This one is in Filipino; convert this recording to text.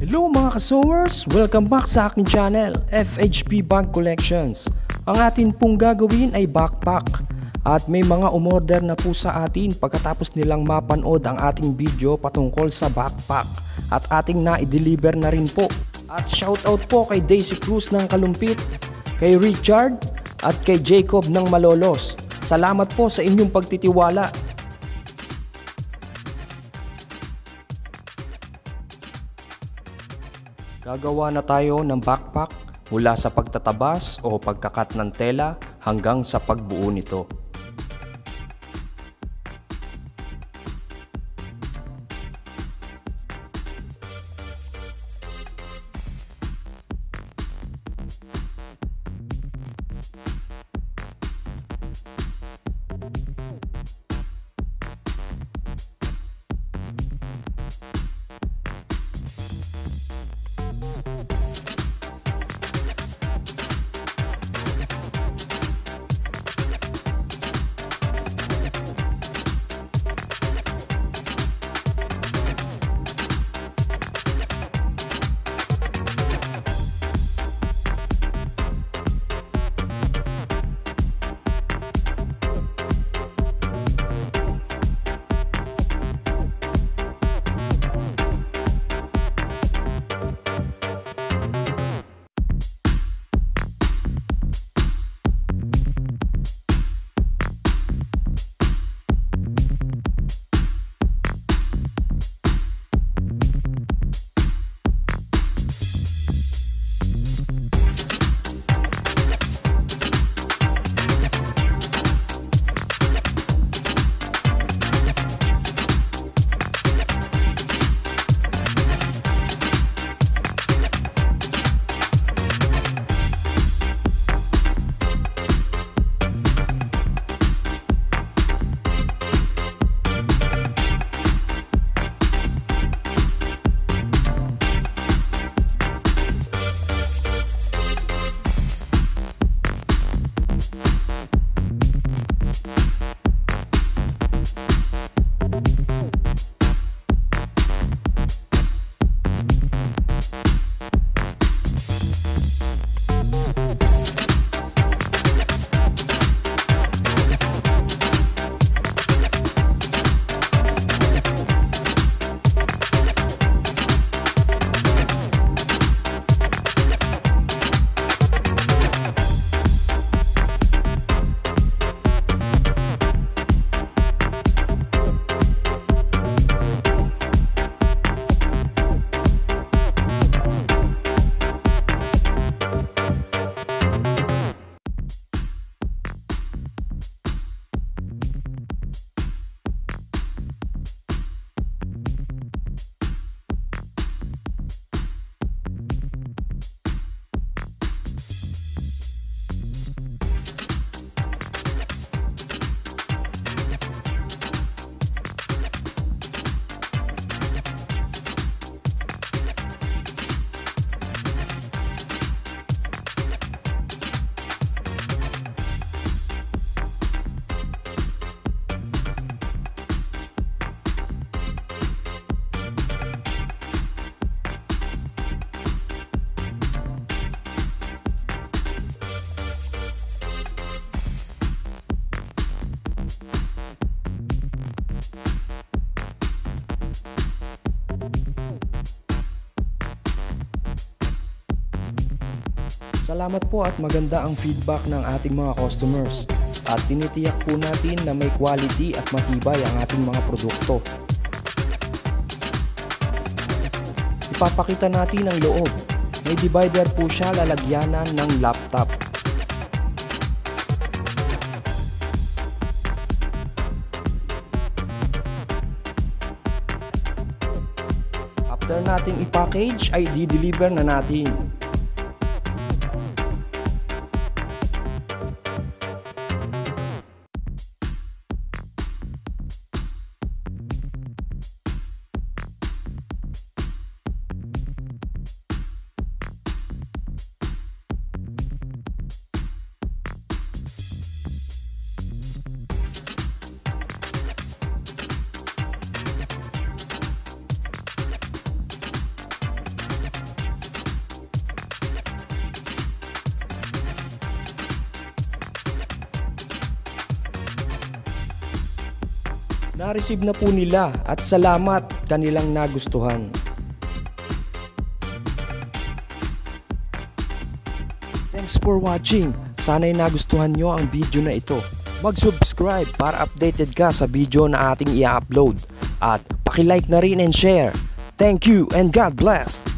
Hello mga kasowers! Welcome back sa aking channel, FHP Bag Collections. Ang atin pong gagawin ay backpack. At may mga umorder na po sa atin pagkatapos nilang mapanood ang ating video patungkol sa backpack. At ating na-deliver na rin po. At shoutout po kay Daisy Cruz ng Kalumpit, kay Richard at kay Jacob ng Malolos. Salamat po sa inyong pagtitiwala. Gagawa na tayo ng backpack mula sa pagtatabas o pagkakat ng tela hanggang sa pagbuo nito. Salamat po at maganda ang feedback ng ating mga customers at tinitiyak po natin na may quality at matibay ang ating mga produkto. Ipapakita natin ang loob. May divider po siya lalagyanan ng laptop. After nating i-package ay di-deliver na natin. Na-receive na po nila at salamat kanilang nagustuhan. Thanks for watching. Sana'y nagustuhan nyo ang video na ito. Mag-subscribe para updated ka sa video na ating i-upload. At paki-like na rin and share. Thank you and God bless!